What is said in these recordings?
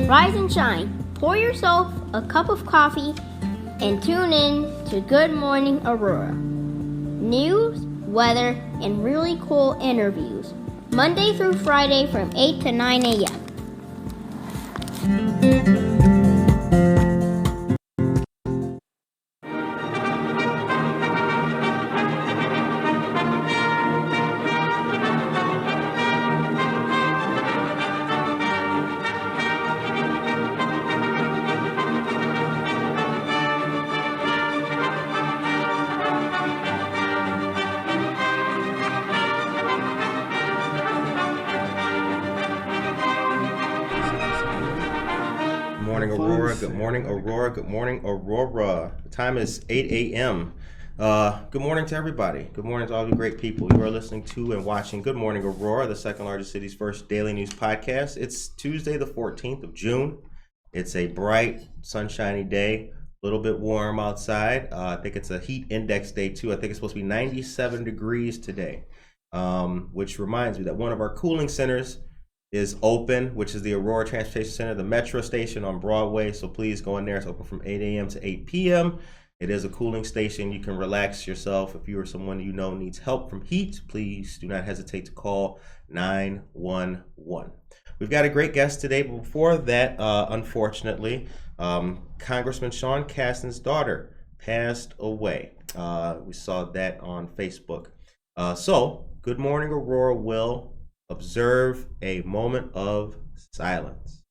Rise and shine. Pour yourself a cup of coffee and tune in to Good Morning Aurora. News, weather, and really cool interviews. Monday through Friday from 8 to 9 a.m. Good morning, Aurora. Good morning, Aurora. The time is 8 a.m. Good morning to everybody. Good morning to all you great people. You are listening to and watching Good Morning Aurora, the second largest city's first daily news podcast. It's Tuesday, the 14th of June. It's a bright, sunshiny day, a little bit warm outside. I think it's a heat index day too. I think it's supposed to be 97 degrees today, which reminds me that one of our cooling centers is open, which is the Aurora Transportation Center, the metro station on Broadway. So please go in there. It's open from 8 a.m. to 8 p.m. It is a cooling station. You can relax yourself. If you or someone you know needs help from heat, please do not hesitate to call 911. We've got a great guest today, but before that, unfortunately, Congressman Sean Casten's daughter passed away. We saw that on Facebook. So, Good Morning Aurora will observe a moment of silence.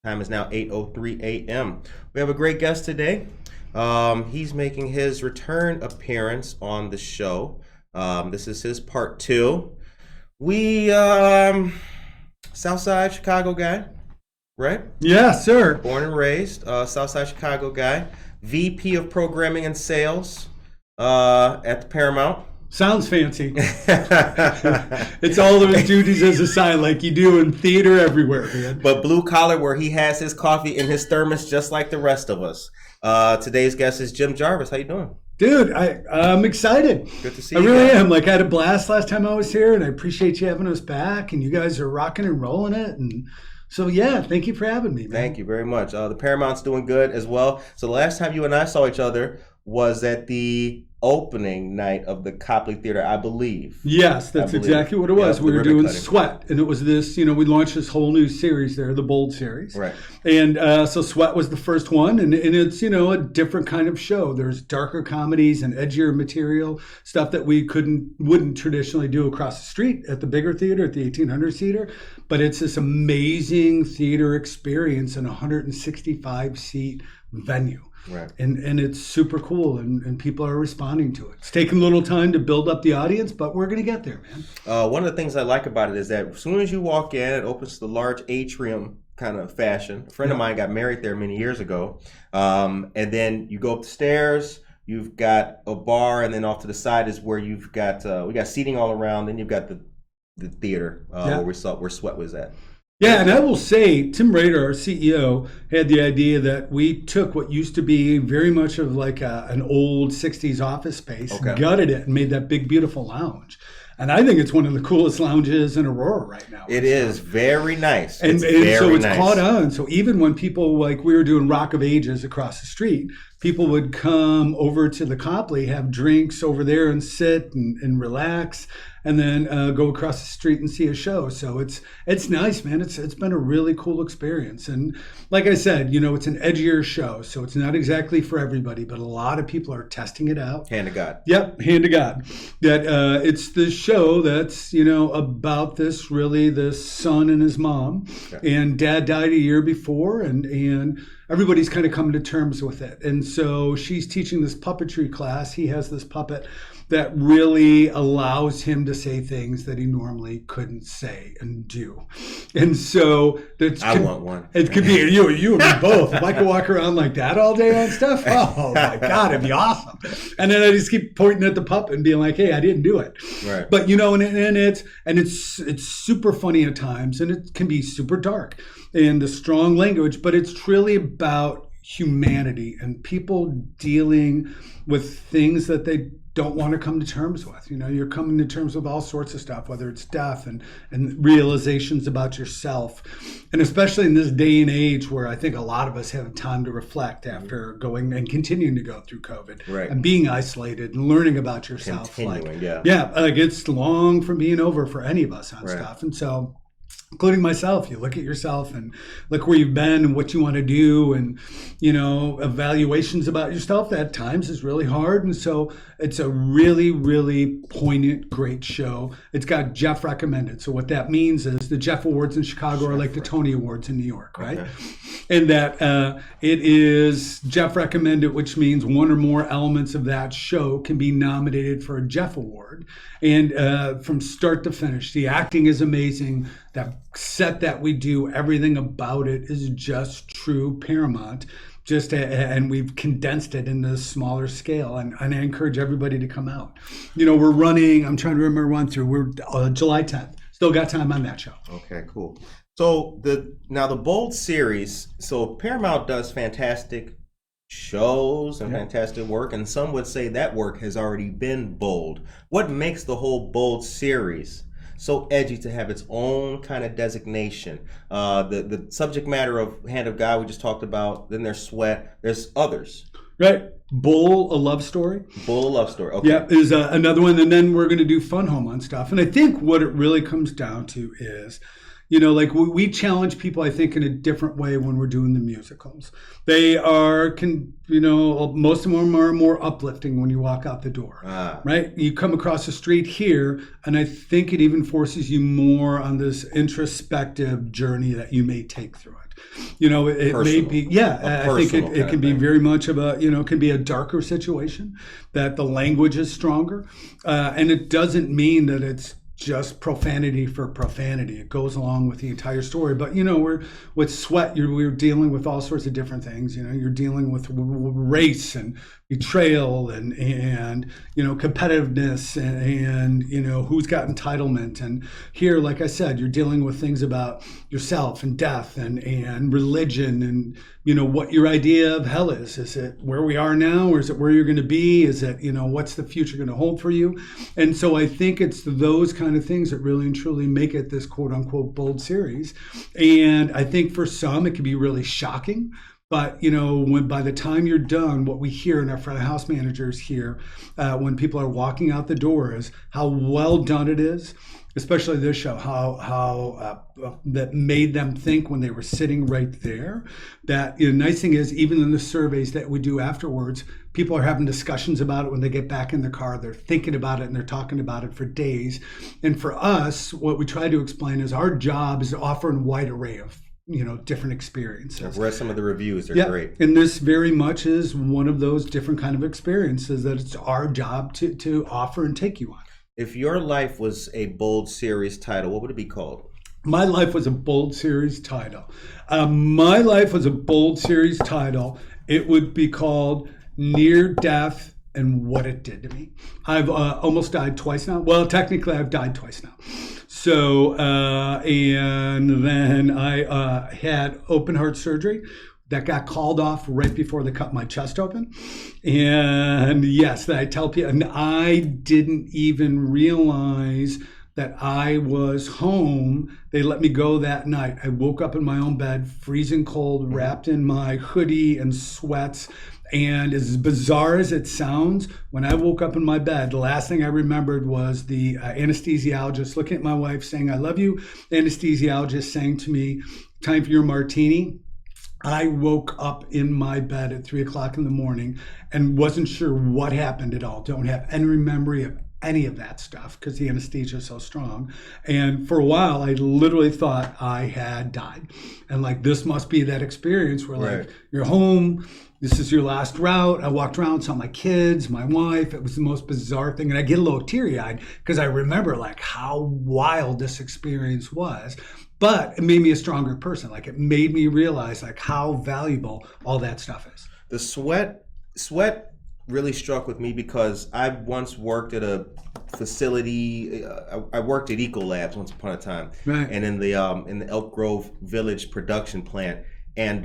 Time is now 8:03 a.m. We have a great guest today. He's making his return appearance on the show. This is his part two. We, Southside Chicago guy, right? Yeah, sir. Born and raised, Southside Chicago guy. VP of Programming and Sales at the Paramount. Sounds fancy. It's all those duties as a sign like you do in theater everywhere, man. But blue collar, where he has his coffee in his thermos just like the rest of us. Today's guest is Jim Jarvis. How you doing? Dude, I'm excited. Good to see you. I really am. Like, I had a blast last time I was here, and I appreciate you having us back, and you guys are rocking and rolling it. And so, yeah, thank you for having me, man. Thank you very much. The Paramount's doing good as well. So the last time you and I saw each other was at the opening night of the Copley Theater, I believe. Yes, that's exactly what it was. Yeah, we were doing Sweat, and it was this, we launched this whole new series there, the Bold series. Right. And so Sweat was the first one, and it's, a different kind of show. There's darker comedies and edgier material, stuff that we wouldn't traditionally do across the street at the bigger theater, at the 1800 seater. But it's this amazing theater experience in a 165-seat venue. Right. And it's super cool, and people are responding to it. It's taking a little time to build up the audience, but we're going to get there, man. One of the things I like about it is that as soon as you walk in, it opens to the large atrium kind of fashion. A friend of mine got married there many years ago. And then you go up the stairs, you've got a bar, and then off to the side is where you've got, we got seating all around. Then you've got the theater where Sweat was at. Yeah, and I will say, Tim Rader, our CEO, had the idea that we took what used to be very much of like an old 60s office space, gutted it, and made that big, beautiful lounge. And I think it's one of the coolest lounges in Aurora right now. It is very nice. And so it's caught on. So even when people, like we were doing Rock of Ages across the street, people would come over to the Copley, have drinks over there and sit and relax, and then go across the street and see a show. So it's nice, man. It's been a really cool experience. And like I said, it's an edgier show, so it's not exactly for everybody, but a lot of people are testing it out. Hand to God. Yep, hand to God. That it's this show that's, about this son and his mom. Okay. And dad died a year before, and everybody's kind of coming to terms with it. And so she's teaching this puppetry class. He has this puppet that really allows him to say things that he normally couldn't say and do. And so I want one. It could be you and me both. If I could walk around like that all day on stuff, oh my God, it'd be awesome. And then I just keep pointing at the puppet and being like, hey, I didn't do it. Right. But it's super funny at times, and it can be super dark and the strong language, but it's really about humanity and people dealing with things that they don't want to come to terms with. You're coming to terms with all sorts of stuff, whether it's death and realizations about yourself. And especially in this day and age where I think a lot of us have time to reflect after going and continuing to go through COVID, right, and being isolated and learning about yourself. Continuing, like it's long from being over for any of us on stuff. And so including myself. You look at yourself and look where you've been and what you want to do, and evaluations about yourself at times is really hard. And so it's a really, really poignant, great show. It's got Jeff recommended. So what that means is the Jeff Awards in Chicago are like the Tony Awards in New York, right? Okay. And that it is Jeff recommended, which means one or more elements of that show can be nominated for a Jeff Award. And from start to finish, the acting is amazing. That set that we do, everything about it is just true Paramount. And we've condensed it into a smaller scale, and I encourage everybody to come out. We're running, I'm trying to remember run through, we're July 10th. Still got time on that show. Okay, cool. So the Bold series, so Paramount does fantastic shows and fantastic work, and some would say that work has already been bold. What makes the whole Bold series so edgy to have its own kind of designation? The subject matter of Hand of God we just talked about, then there's Sweat, there's others. Right. Bull, a love story. Bull, a love story. Okay. Yeah, is another one. And then we're going to do Fun Home on stuff. And I think what it really comes down to is, we challenge people, I think, in a different way when we're doing the musicals. They are, most of them are more uplifting when you walk out the door, right? You come across the street here, and I think it even forces you more on this introspective journey that you may take through it. It personal, may be, I think it can be very much of it can be a darker situation, that the language is stronger. And it doesn't mean that it's just profanity for profanity. It goes along with the entire story. But we're with Sweat, we're dealing with all sorts of different things. You're dealing with race and betrayal and competitiveness and who's got entitlement. And here, like I said, you're dealing with things about yourself and death and religion and what your idea of hell is. Is it where we are now, or is it where you're going to be? Is it what's the future going to hold for you? And so I think it's those kind of things that really and truly make it this quote unquote bold series. And I think for some it can be really shocking. But when by the time you're done, what we hear in our front of house managers here, when people are walking out the door, is how well done it is. Especially this show, how that made them think when they were sitting right there. That the nice thing is, even in the surveys that we do afterwards, people are having discussions about it when they get back in the car. They're thinking about it and they're talking about it for days. And for us, what we try to explain is our job is to offer a wide array of different experiences. I've read some of the reviews. They're great. And this very much is one of those different kind of experiences that it's our job to offer and take you on. If your life was a Bold series title, what would it be called? My life was a Bold series title. My life was a Bold series title. It would be called Near Death and What It Did to Me. I've almost died twice now. Well, technically, I've died twice now. So, and then I had open heart surgery that got called off right before they cut my chest open. And yes, I tell people, and I didn't even realize that I was home. They let me go that night. I woke up in my own bed, freezing cold, wrapped in my hoodie and sweats. And as bizarre as it sounds, when I woke up in my bed, the last thing I remembered was the anesthesiologist looking at my wife saying, "I love you." The anesthesiologist saying to me, "Time for your martini." I woke up in my bed at 3:00 in the morning and wasn't sure what happened at all. Don't have any memory of any of that stuff because the anesthesia is so strong. And for a while, I literally thought I had died. And this must be that experience where you're home, this is your last route. I walked around, saw my kids, my wife. It was the most bizarre thing. And I get a little teary-eyed because I remember how wild this experience was. But it made me a stronger person. It made me realize how valuable all that stuff is. The sweat really struck with me because I once worked at a facility. I worked at Ecolabs once upon a time, right. And in the Elk Grove Village production plant. And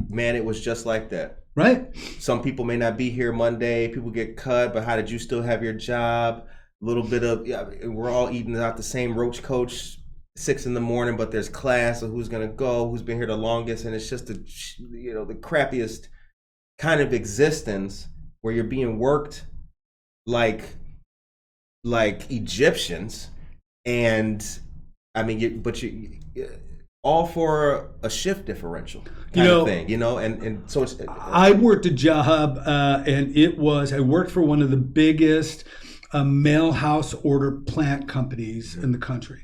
man, it was just like that. Right. Some people may not be here Monday. People get cut, but how did you still have your job? A little bit of we're all eating out the same roach coach. 6 a.m, but there's class of who's gonna go, who's been here the longest, and it's just the crappiest kind of existence where you're being worked like Egyptians, and I mean, you all for a shift differential kind of thing, and so it's. I worked a job, and I worked for one of the biggest mail house order plant companies in the country.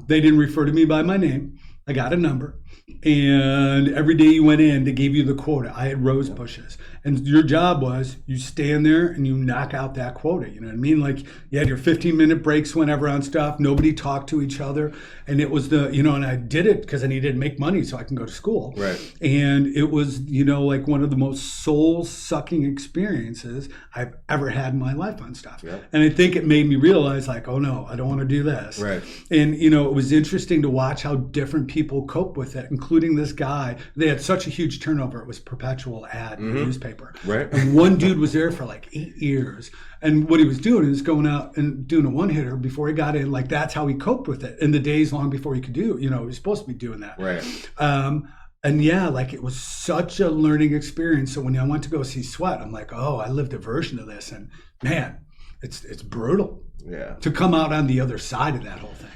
They didn't refer to me by my name. I got a number. And every day you went in, they gave you the quota. I had rose bushes. And your job was you stand there and you knock out that quota. You know what I mean? Like you had your 15-minute breaks whenever on stuff. Nobody talked to each other. And it was and I did it because I needed to make money so I can go to school. Right. And it was, like one of the most soul-sucking experiences I've ever had in my life on stuff. Yep. And I think it made me realize like, oh no, I don't want to do this. Right. And, it was interesting to watch how different people cope with it, including this guy. They had such a huge turnover. It was perpetual ad in the newspaper. Right. And one dude was there for like 8 years. And what he was doing is going out and doing a one-hitter before he got in. Like that's how he coped with it in the days long before he could do, he was supposed to be doing that. Right. And yeah, like it was such a learning experience. So when I went to go see Sweat, I'm like, oh, I lived a version of this. And man, it's brutal. Yeah. To come out on the other side of that whole thing.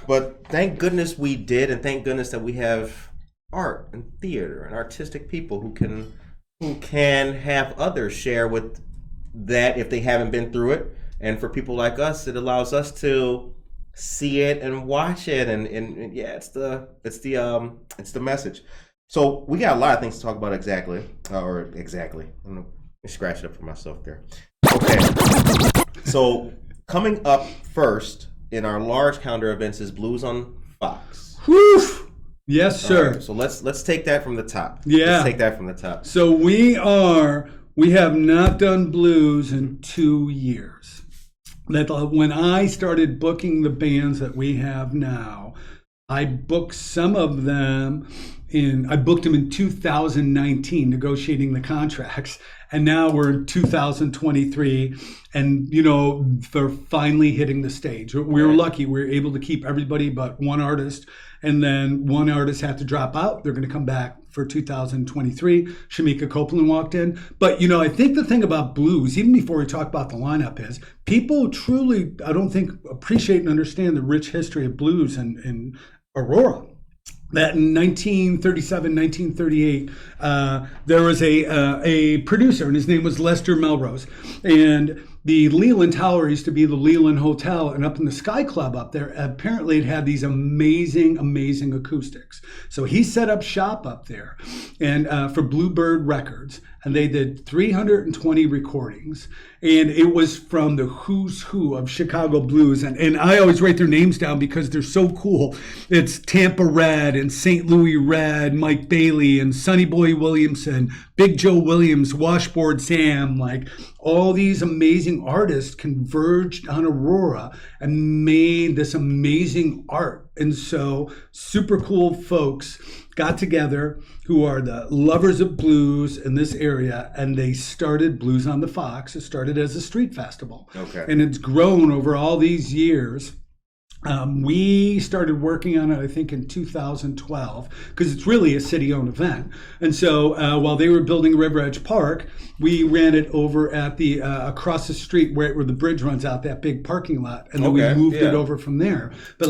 But thank goodness we did, and thank goodness that we have art and theater and artistic people who can have others share with that if they haven't been through it. And for people like us, it allows us to see it and watch it, and yeah, it's the message. So we got a lot of things to talk about exactly. I'm gonna scratch it up for myself there. Okay. So coming up first in our large calendar events is Blues on Fox. Whew. Yes, sir. Right, so let's take that from the top. Yeah. Let's take that from the top. So we have not done blues in 2 years. When I started booking the bands that we have now, I booked some of them I booked them in 2019, negotiating the contracts. And now we're in 2023 and, they're finally hitting the stage. We were lucky. We were able to keep everybody but one artist. And then one artist had to drop out. They're going to come back for 2023. Shamika Copeland walked in. But, I think the thing about blues, even before we talk about the lineup, is people truly, I don't think, appreciate and understand the rich history of blues in Aurora. That in 1937, 1938, there was a producer, and his name was Lester Melrose. And the Leland Tower used to be the Leland Hotel, and up in the Sky Club up there, apparently it had these amazing, amazing acoustics. So he set up shop up there and for Bluebird Records, and they did 320 recordings. And it was from the who's who of Chicago blues. And I always write their names down because they're so cool. It's Tampa Red and St. Louis Red, Mike Bailey and Sonny Boy Williamson, Big Joe Williams, Washboard Sam. Like all these amazing artists converged on Aurora and made this amazing art. And so super cool folks got together who are the lovers of blues in this area, and they started Blues on the Fox. It started as a street festival. Okay. And it's grown over all these years. We started working on it, I think, in 2012, because it's really a city-owned event. And so while they were building River Edge Park, we ran it over at the across the street where the bridge runs out, that big parking lot, and then we moved it over from there. But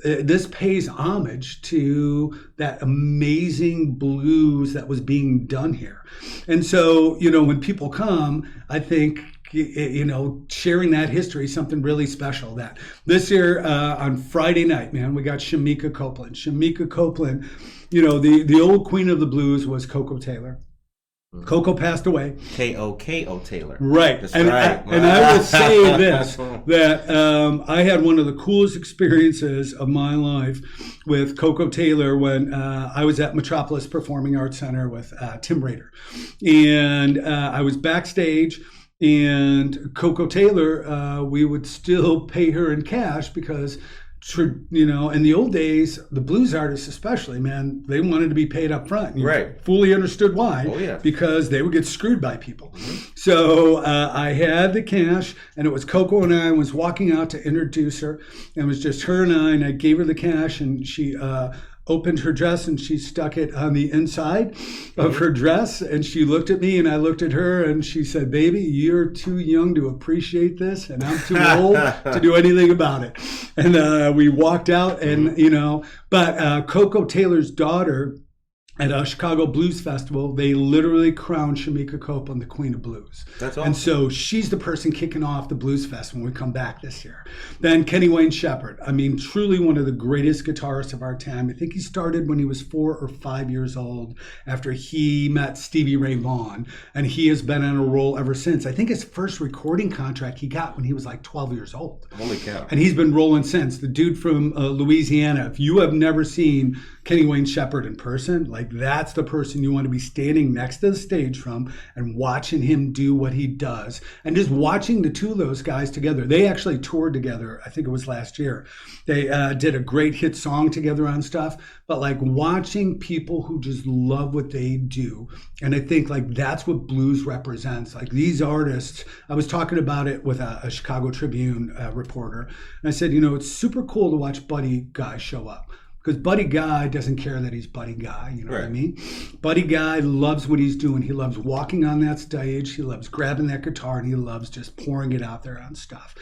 this pays homage to that amazing blues that was being done here. And so, when people come, I think, sharing that history is something really special. That this year on Friday night, man, we got Shamika Copeland. Shamika Copeland, the old queen of the blues was Coco Taylor. Coco passed away. K.O. Taylor. Right. That's and right. And I will say this, that I had one of the coolest experiences of my life with Coco Taylor when I was at Metropolis Performing Arts Center with Tim Rader. And I was backstage, and Coco Taylor, we would still pay her in cash because in the old days, the blues artists especially, man, they wanted to be paid up front. Right. Fully understood why. Oh, yeah. Because they would get screwed by people. Mm-hmm. So I had the cash, and it was Coco and I was walking out to introduce her, and it was just her and I gave her the cash, and she opened her dress and she stuck it on the inside of her dress. And she looked at me and I looked at her and she said, "Baby, you're too young to appreciate this and I'm too old to do anything about it." And we walked out and, but Coco Taylor's daughter at a Chicago Blues Festival, they literally crowned Shamika Copeland the Queen of Blues. That's awesome. And so she's the person kicking off the Blues Fest when we come back this year. Then Kenny Wayne Shepherd. I mean, truly one of the greatest guitarists of our time. I think he started when he was 4 or 5 years old after he met Stevie Ray Vaughan. And he has been on a roll ever since. I think his first recording contract he got when he was like 12 years old. Holy cow. And he's been rolling since. The dude from Louisiana. If you have never seen Kenny Wayne Shepherd in person, like that's the person you want to be standing next to the stage from and watching him do what he does. And just watching the two of those guys together. They actually toured together, I think it was last year. They did a great hit song together on stuff. But like watching people who just love what they do. And I think like that's what blues represents. Like these artists, I was talking about it with a Chicago Tribune reporter. And I said, it's super cool to watch Buddy Guy show up. Because Buddy Guy doesn't care that he's Buddy Guy, you know what I mean? Buddy Guy loves what he's doing. He loves walking on that stage. He loves grabbing that guitar, and he loves just pouring it out there on stuff.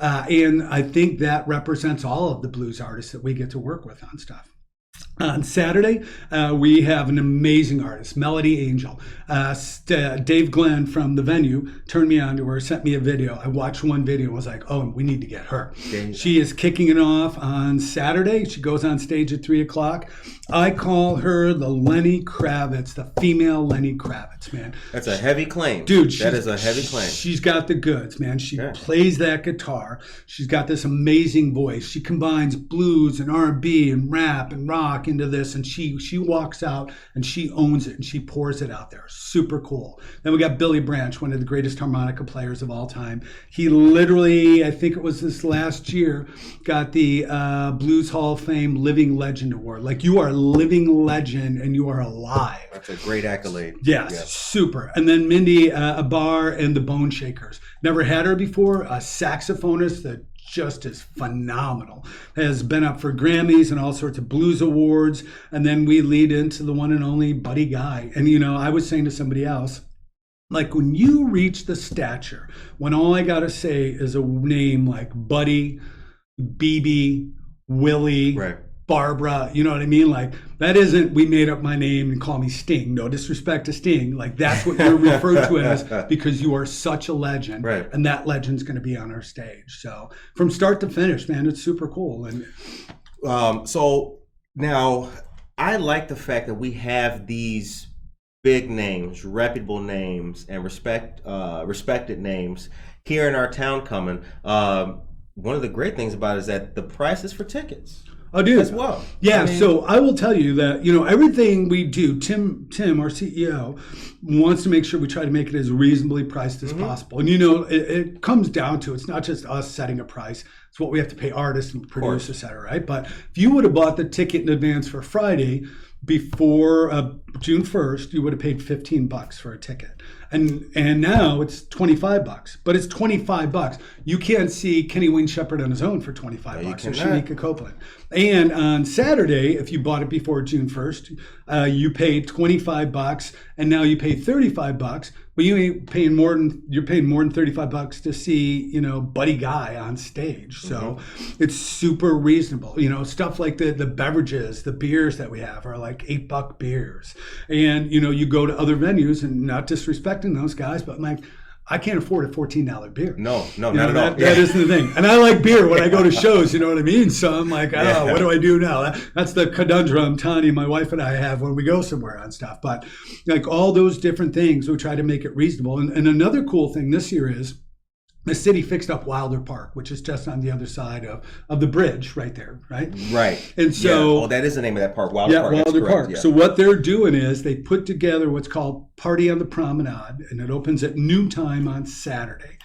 And I think that represents all of the blues artists that we get to work with on stuff. On Saturday, we have an amazing artist, Melody Angel. Dave Glenn from the venue turned me on to her, sent me a video. I watched one video and was like, oh, we need to get her. She is kicking it off on Saturday. She goes on stage at 3 o'clock. I call her the Lenny Kravitz, the female Lenny Kravitz, man. That's a heavy claim. Dude, that is a heavy claim. She's got the goods, man. She plays that guitar. She's got this amazing voice. She combines blues and R&B and rap and rock into this, and she walks out and she owns it and she pours it out there. Super cool. Then we got Billy Branch, one of the greatest harmonica players of all time. He literally, I think it was this last year, got the Blues Hall of Fame Living Legend Award. Like, you are a living legend and you are alive. That's a great accolade. Yes, super. And then Mindy Abar and the Bone Shakers. Never had her before. A saxophonist that just is phenomenal. Has been up for Grammys and all sorts of blues awards. And then we lead into the one and only Buddy Guy. And, I was saying to somebody else, like when you reach the stature, when all I got to say is a name like Buddy, BB, Willie, Barbara, you know what I mean? Like, that isn't, we made up my name and call me Sting. No disrespect to Sting. Like, that's what you're referred to as because you are such a legend. Right. And that legend's going to be on our stage. So from start to finish, man, it's super cool. And so now I like the fact that we have these big names, reputable names, and respected names here in our town coming. One of the great things about it is that the prices for tickets. Oh, dude. As well. Yeah, so I will tell you that, everything we do, Tim, our CEO, wants to make sure we try to make it as reasonably priced as possible. And, it comes down to, it's not just us setting a price. It's what we have to pay artists and producers, et cetera, right? But if you would have bought the ticket in advance for Friday before June 1st, you would have paid $15 for a ticket. And now it's $25, but it's $25. You can't see Kenny Wayne Shepherd on his own for $25 or Shamika Copeland. And on Saturday, if you bought it before June 1st, you paid $25 and now you pay $35. But you're paying more than $35 to see, Buddy Guy on stage. So it's super reasonable. Stuff like the beverages, the beers that we have are like $8 beers. And, you go to other venues, and not disrespecting those guys, but I'm like, I can't afford a $14 beer. No, not at all. That isn't the thing. And I like beer when I go to shows, you know what I mean? So I'm like, what do I do now? That's the conundrum Tanya, my wife, and I have when we go somewhere on stuff. But like all those different things, we try to make it reasonable. And another cool thing this year is the city fixed up Wilder Park, which is just on the other side of the bridge right there, right? Right. And so... that is the name of that park, Wilder Park. Wilder Park. Yeah. So what they're doing is they put together what's called party on the promenade, and it opens at noontime on Saturday.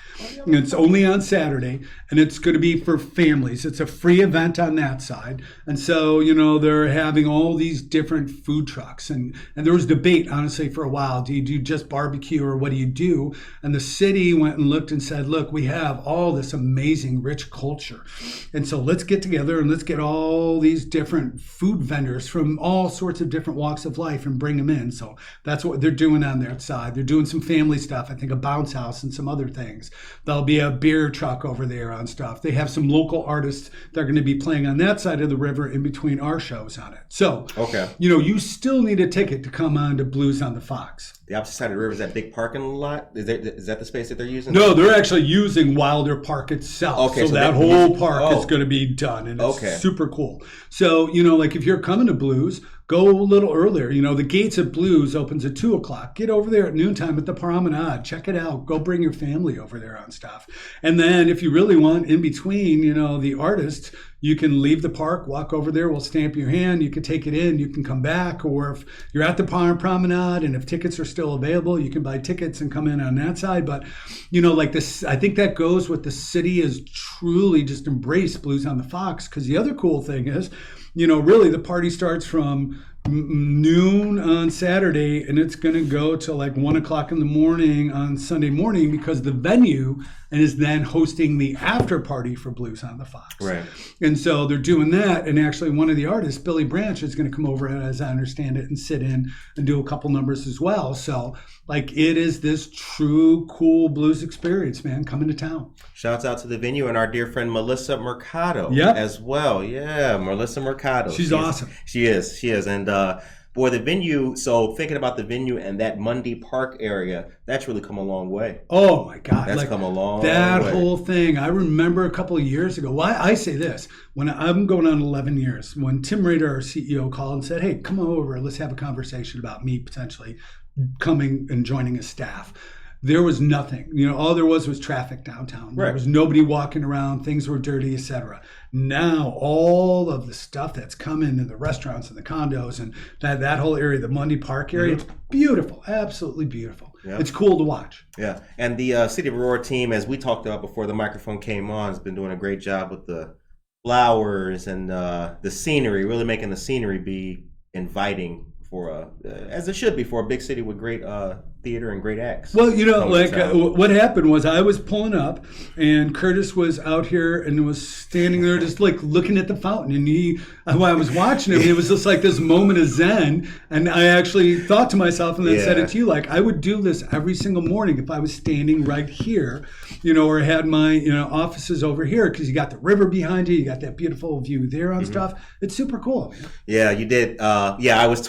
And it's only on Saturday, and it's going to be for families. It's a free event on that side. And so, they're having all these different food trucks. And there was debate, honestly, for a while. Do you do just barbecue or what do you do? And the city went and looked and said, look, we have all this amazing, rich culture. And so let's get together and let's get all these different food vendors from all sorts of different walks of life and bring them in. So that's what they're doing on their side. They're doing some family stuff, I think a bounce house and some other things. There'll be a beer truck over there on stuff. They have some local artists that are going to be playing on that side of the river in between our shows on it. So, you still need a ticket to come on to Blues on the Fox. The opposite side of the river is that big parking lot. Is that the space that they're using? No, they're actually using Wilder Park itself. Okay, so that whole park is going to be done, and it's super cool. So, like if you're coming to Blues, go a little earlier. The gates at Blues opens at 2:00. Get over there at noontime at the promenade. Check it out. Go bring your family over there on stuff. And then if you really want in between, the artists, you can leave the park, walk over there, we'll stamp your hand, you can take it in, you can come back, or if you're at the promenade and if tickets are still available, you can buy tickets and come in on that side. But, like this, I think that goes with the city has truly just embraced Blues on the Fox, because the other cool thing is, really the party starts from noon on Saturday and it's going to go till like 1:00 in the morning on Sunday morning, because the venue is then hosting the after party for Blues on the Fox. Right. And so they're doing that. And actually one of the artists, Billy Branch, is going to come over, as I understand it, and sit in and do a couple numbers as well. So it is this true cool blues experience, man, coming to town. Shouts out to the venue and our dear friend Melissa Mercado as well. Yeah, Melissa Mercado. She's awesome. She is. And boy, the venue, so thinking about the venue and that Mundy Park area, that's really come a long way. Oh my God. That's come a long way. That whole thing. I remember a couple of years ago. Why I say this, when I'm going on 11 years, when Tim Rader, our CEO, called and said, hey, come over, let's have a conversation about me potentially coming and joining a staff. There was nothing. All there was traffic downtown. There was nobody walking around. Things were dirty, etc. Now, all of the stuff that's coming in the restaurants and the condos and that whole area, the Mundy Park area, it's beautiful. Absolutely beautiful. Yeah. It's cool to watch. Yeah. And the City of Aurora team, as we talked about before the microphone came on, has been doing a great job with the flowers and the scenery, really making the scenery be inviting for as it should be for a big city with great theater and great acts. Well, what happened was I was pulling up and Curtis was out here and was standing there just looking at the fountain, and while I was watching him, it was just like this moment of zen, and I actually thought to myself and then said it to you, I would do this every single morning if I was standing right here, or had my offices over here, because you got the river behind you got that beautiful view there on stuff. It's super cool, man. Yeah, you did. I was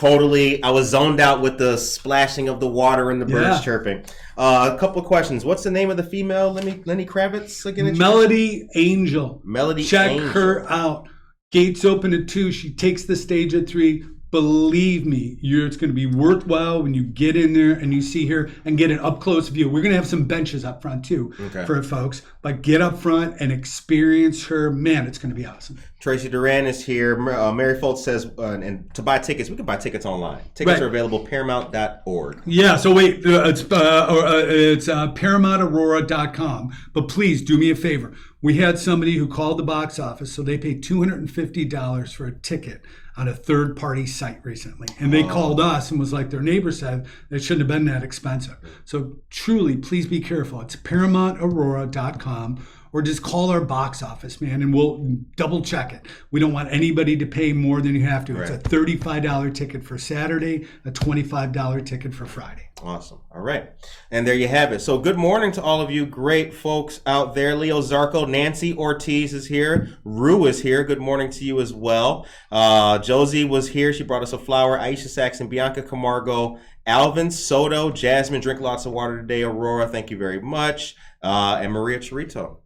zoned out with the splashing of the water and the birds chirping. A couple of questions. What's the name of the female Lenny Kravitz again? Melody Angel. Check Angel. her out. Gates open at 2. She takes the stage at 3. Believe me, it's going to be worthwhile when you get in there and you see her and get an up-close view. We're going to have some benches up front, too, for folks. But get up front and experience her. Man, it's going to be awesome. Tracy Duran is here. Mary Foltz says, and to buy tickets, we can buy tickets online. Tickets are available paramount.org. Yeah, so wait, it's ParamountAurora.com. But please do me a favor. We had somebody who called the box office, so they paid $250 for a ticket on a third-party site recently. And they called us and was like, their neighbor said it shouldn't have been that expensive. So truly, please be careful. It's ParamountAurora.com, or just call our box office, man, and we'll double check it. We don't want anybody to pay more than you have to. It's a $35 ticket for Saturday, a $25 ticket for Friday. Awesome. All right. And there you have it. So good morning to all of you great folks out there. Leo Zarco, Nancy Ortiz is here. Rue is here. Good morning to you as well. Josie was here. She brought us a flower. Aisha Saxon, Bianca Camargo, Alvin Soto, Jasmine, drink lots of water today. Aurora, thank you very much. And Maria Chirito.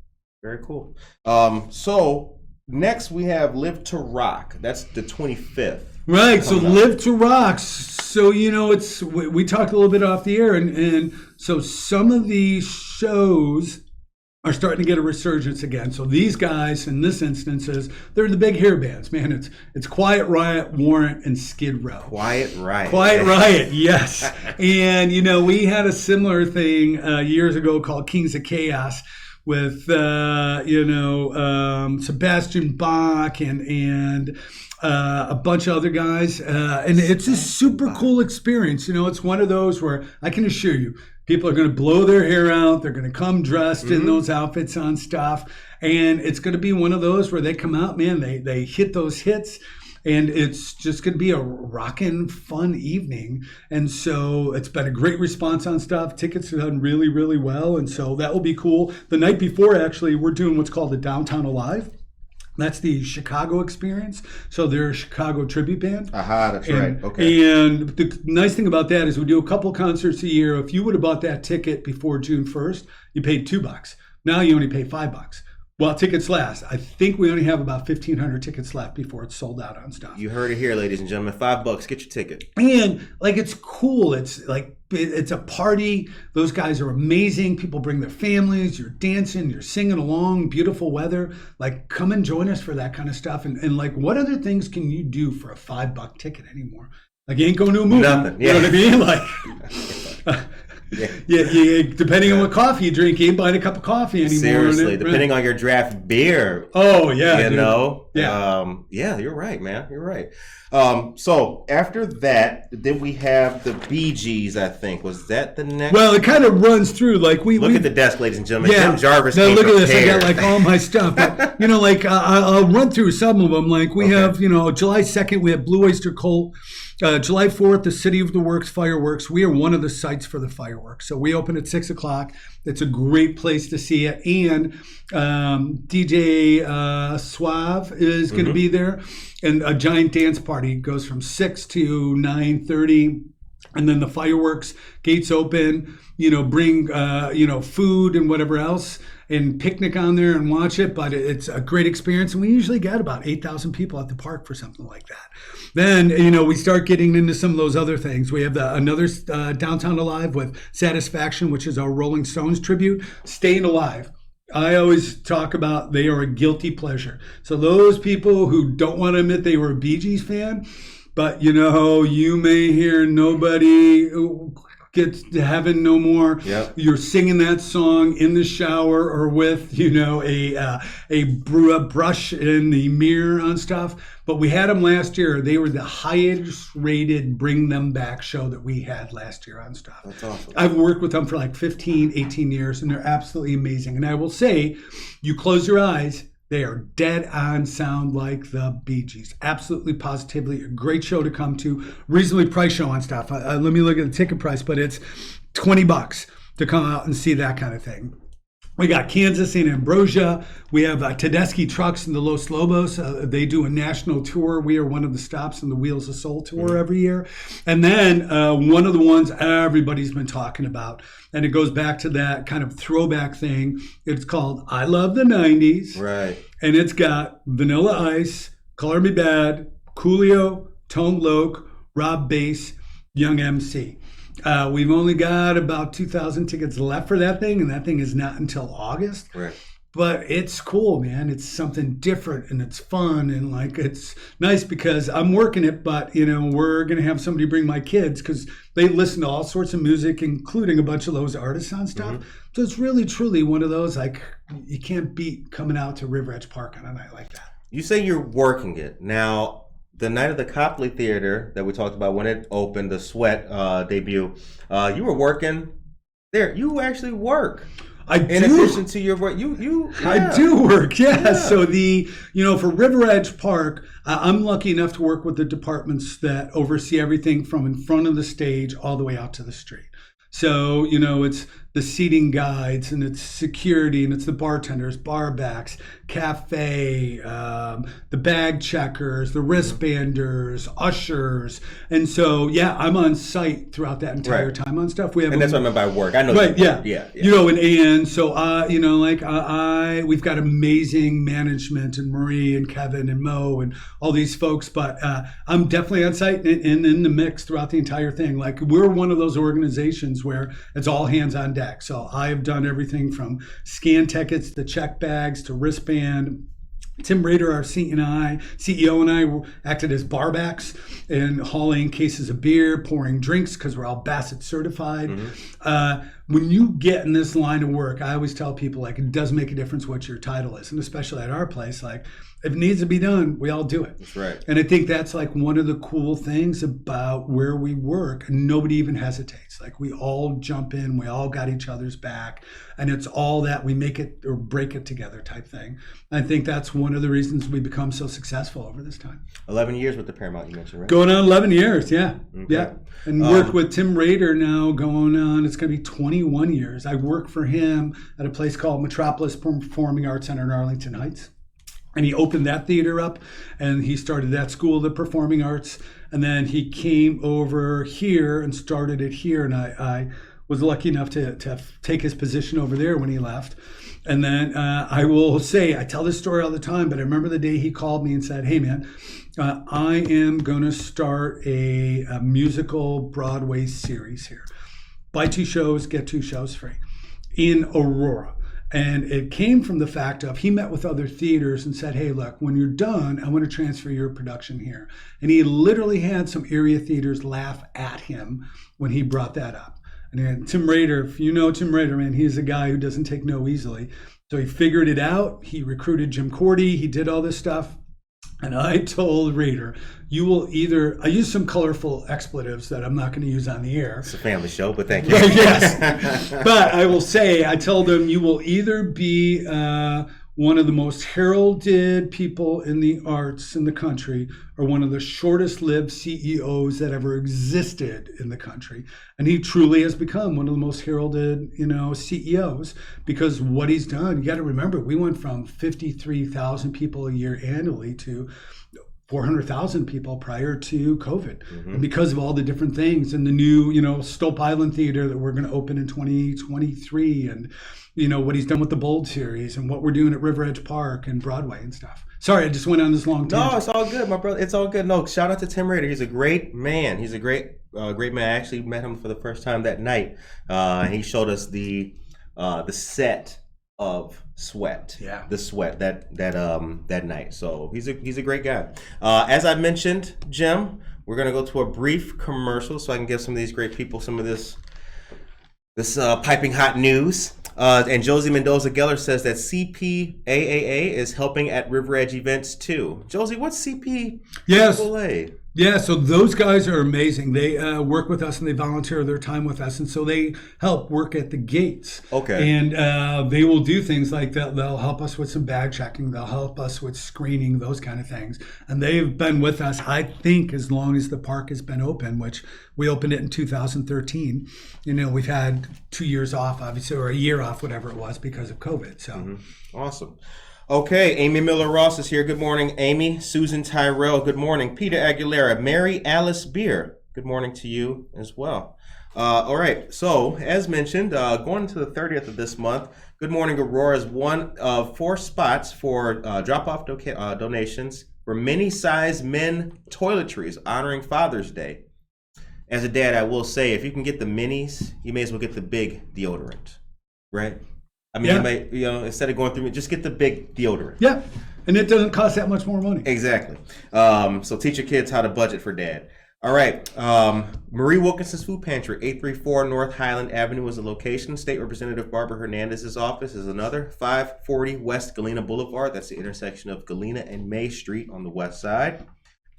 Very cool. So next we have Live to Rock. That's the 25th. Right. So Live to Rock. So, it's we talked a little bit off the air, and so some of these shows are starting to get a resurgence again. So these guys, in this instance, they're the big hair bands, man. It's Quiet Riot, Warrant, and Skid Row. Quiet Riot. Quiet Riot, yes. And, we had a similar thing years ago called Kings of Chaos with, Sebastian Bach and a bunch of other guys. And it's a super cool experience. It's one of those where I can assure you, people are going to blow their hair out. They're going to come dressed in those outfits on stuff. And it's going to be one of those where they come out, man, they hit those hits. And it's just going to be a rockin' fun evening. And so it's been a great response on stuff. Tickets are done really, really well. And so that will be cool. The night before, actually, we're doing what's called the Downtown Alive. That's the Chicago experience. So they're a Chicago tribute band. Aha, that's right. Okay. And the nice thing about that is we do a couple concerts a year. If you would have bought that ticket before June 1st, you paid $2. Now you only pay $5. While tickets last. I think we only have about 1,500 tickets left before it's sold out on stuff. You heard it here, ladies and gentlemen. $5. Get your ticket. And it's cool. It's a party. Those guys are amazing. People bring their families. You're dancing. You're singing along. Beautiful weather. Come and join us for that kind of stuff. And what other things can you do for a $5 ticket anymore? You ain't going to a movie. Nothing. Yeah. You know what I mean? Yeah. Depending on what coffee you drink, you ain't buying a cup of coffee anymore. Seriously, depending on your draft beer. Oh yeah, Yeah, you're right, man. You're right. So after that, then we have the Bee Gees. I think was that the next. Well, it kind of runs through we look at the desk, ladies and gentlemen. Yeah. Jim Jarvis. Now look at this. Prepared. I got all my stuff. But, I'll run through some of them. We have July 2nd we have Blue Oyster Cult. July 4th, the City of the Works fireworks. We are one of the sites for the fireworks. So we open at 6:00. It's a great place to see it. And DJ Suave is going to be there. And a giant dance party goes from 6 to 9:30. And then the fireworks gates open, bring, food and whatever else and picnic on there and watch it. But it's a great experience. And we usually get about 8,000 people at the park for something like that. Then, we start getting into some of those other things. We have another Downtown Alive with Satisfaction, which is our Rolling Stones tribute, Staying Alive. I always talk about they are a guilty pleasure. So those people who don't want to admit they were a Bee Gees fan, but you may hear Nobody Gets to Heaven No More. Yep. You're singing that song in the shower or with a brush in the mirror on stuff. But we had them last year. They were the highest rated Bring Them Back show that we had last year on stuff. That's awesome. I've worked with them for 15, 18 years, and they're absolutely amazing. And I will say, you close your eyes, they are dead on sound like the Bee Gees. Absolutely, positively, a great show to come to. Reasonably priced show on stuff. Let me look at the ticket price, but it's $20 to come out and see that kind of thing. We got Kansas and Ambrosia. We have Tedeschi Trucks and the Los Lobos. They do a national tour. We are one of the stops in the Wheels of Soul tour every year. And then one of the ones everybody's been talking about, and it goes back to that kind of throwback thing. It's called I Love the 90s. Right. And it's got Vanilla Ice, Color Me Bad, Coolio, Tone Loc, Rob Bass, Young MC. We've only got about 2,000 tickets left for that thing, and that thing is not until August. Right. But it's cool, man. It's something different, and it's fun, and it's nice because I'm working it, but we're gonna have somebody bring my kids because they listen to all sorts of music, including a bunch of those artists on stuff. Mm-hmm. So it's really, truly one of those you can't beat coming out to River Edge Park on a night like that. You say you're working it now. The night of the Copley Theater that we talked about when it opened, the Sweat debut, you were working there. You actually work. I do. In addition to your work, you. Yeah. I do work. Yeah. So for River Edge Park, I'm lucky enough to work with the departments that oversee everything from in front of the stage all the way out to the street. So, it's the seating guides and it's security and it's the bartenders, bar backs, cafe, the bag checkers, the wristbanders, ushers. And so, I'm on site throughout that entire time on stuff. And that's what I meant by work. I know. Right. Yeah. And so, we've got amazing management and Marie and Kevin and Mo and all these folks, but I'm definitely on site and in the mix throughout the entire thing. We're one of those organizations where it's all hands on deck. deck. So I've done everything from scan tickets to check bags to wristband. Tim Rader, our CEO, and I acted as barbacks and hauling cases of beer, pouring drinks because we're all Bassett certified. When you get in this line of work, I always tell people, like, it does make a difference what your title is. And especially at our place, like, if it needs to be done, we all do it. That's right. And I think that's like one of the cool things about where we work. And nobody even hesitates. Like, we all jump in, we all got each other's back. And it's all that we make it or break it together type thing. I think that's one of the reasons we become so successful over this time. 11 years with the Paramount, you mentioned, right? Going on 11 years, yeah. Okay. Yeah. And worked with Tim Rader now going on, it's going to be 21 years. I worked for him at a place called Metropolis Performing Arts Center in Arlington Heights. And he opened that theater up, and he started that school of the performing arts. And then he came over here and started it here. And I was lucky enough to take his position over there when he left. And then I will say, I tell this story all the time, but I remember the day he called me and said, hey, man, I am going to start a musical Broadway series here. Buy 2 shows, get 2 shows free in Aurora. And it came from the fact of he met with other theaters and said, hey, look, when you're done, I want to transfer your production here. And he literally had some area theaters laugh at him when he brought that up. And then Tim Rader, if you know Tim Rader, man, he's a guy who doesn't take no easily. So he figured it out. He recruited Jim Cordy. He did all this stuff. And I told Rader, you will either, I used some colorful expletives that I'm not going to use on the air. It's a family show, but thank you. Right, yes. But I will say, I told him, you will either be one of the most heralded people in the arts in the country or one of the shortest lived CEOs that ever existed in the country. And he truly has become one of the most heralded, CEOs, because what he's done, you got to remember, we went from 53,000 people a year annually to 400,000 people prior to COVID. And because of all the different things and the new, Stope Island Theater that we're going to open in 2023 and, what he's done with the Bold series and what we're doing at River Edge Park and Broadway and stuff. Sorry, I just went on this long tangent. No, it's all good, my brother. It's all good. No, shout out to Tim Rader. He's a great man. He's a great man. I actually met him for the first time that night. He showed us the set of Sweat. Yeah. The Sweat that night. So he's a great guy. As I mentioned, Jim, we're gonna go to a brief commercial so I can give some of these great people some of this piping hot news. And Josie Mendoza Gehler says that CPAAA is helping at River Edge events too. Josie, what's CPAAA? Yes. Yeah, so those guys are amazing. They work with us and they volunteer their time with us. And so they help work at the gates. Okay. And they will do things like that. They'll help us with some bag checking. They'll help us with screening, those kind of things. And they've been with us, I think, as long as the park has been open, which we opened it in 2013. We've had 2 years off, obviously, or a year off, whatever it was, because of COVID. So Awesome. Okay, Amy Miller-Ross is here. Good morning, Amy. Susan Tyrell, good morning. Peter Aguilera, Mary Alice Beer, good morning to you as well. All right, so as mentioned, going into the 30th of this month, Good Morning Aurora is one of 4 spots for drop-off donations for mini-size men toiletries honoring Father's Day. As a dad, I will say, if you can get the minis, you may as well get the big deodorant, right? I mean, you may, instead of going through it, just get the big deodorant. Yeah, and it doesn't cost that much more money. Exactly. So teach your kids how to budget for dad. All right. Marie Wilkinson's Food Pantry, 834 North Highland Avenue is the location. State Representative Barbara Hernandez's office is another. 540 West Galena Boulevard. That's the intersection of Galena and May Street on the west side.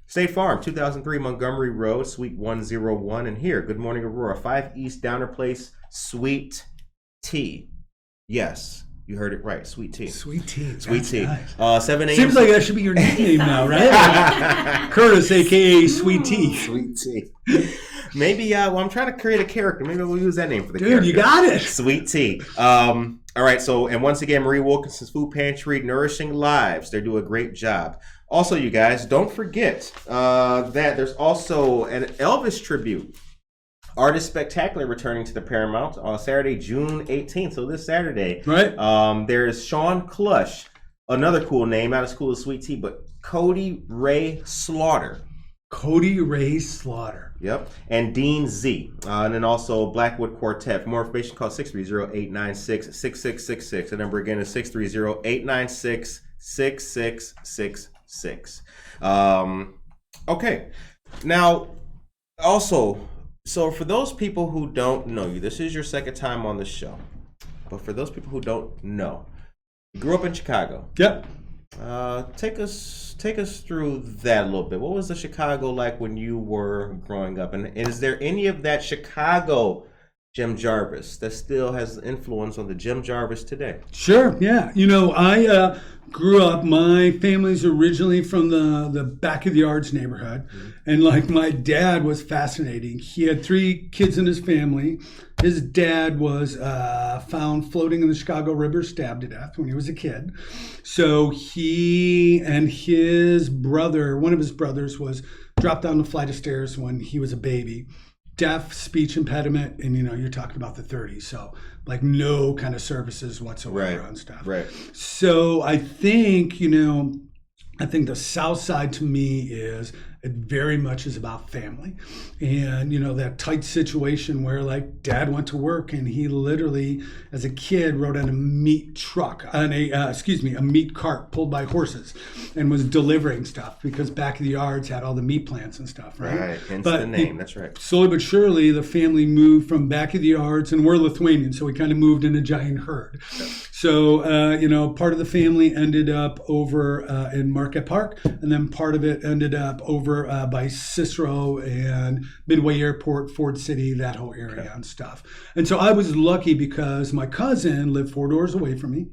State Farm, 2003 Montgomery Road, Suite 101. And here, Good Morning Aurora, 5 East Downer Place, Sweet Tea. Yes, you heard it right. Sweet tea. Sweet tea. Sweet tea. Nice. 7 a.m. Seems like that should be your nickname now, right? Curtis, a.k.a. Sweet Tea. Sweet tea. Maybe, I'm trying to create a character. Maybe we'll use that name for the Dude, character. you got it. Sweet tea. All right, so, and once again, Marie Wilkinson's Food Pantry, nourishing lives. They do a great job. Also, you guys, don't forget that there's also an Elvis tribute. Artist Spectacular returning to the Paramount on Saturday, June 18th. So this Saturday. Right. There's Sean Clush, another cool name, not as cool as Sweet Tea, but Cody Ray Slaughter. Cody Ray Slaughter. Yep. And Dean Z. And then also Blackwood Quartet. For more information, call 630-896-6666. The number again is 630-896-6666. Okay. Now, also, so for those people who don't know you, this is your second time on the show. But for those people who don't know, you grew up in Chicago. Yep. Take us through that a little bit. What was the Chicago like when you were growing up? And is there any of that Chicago Jim Jarvis that still has influence on the Jim Jarvis today? Sure, yeah. I grew up, my family's originally from the back of the yards neighborhood. Mm-hmm. And like my dad was fascinating. He had 3 kids in his family. His dad was found floating in the Chicago River, stabbed to death when he was a kid. So he and his brother, one of his brothers, was dropped down the flight of stairs when he was a baby. Deaf, speech impediment, and you're talking about the 30s, so like no kind of services whatsoever on stuff. Right. So I think the South Side to me is, it very much is about family, and that tight situation where like dad went to work and he literally as a kid rode on a meat truck on a meat cart pulled by horses and was delivering stuff because back of the yards had all the meat plants and stuff, right? Hence the name. That's right. Slowly but surely the family moved from back of the yards, and we're Lithuanian, so we kind of moved in a giant herd. Yep. So part of the family ended up over in Market Park, and then part of it ended up over by Cicero and Midway Airport, Ford City, that whole area and stuff. And so I was lucky because my cousin lived 4 doors away from me,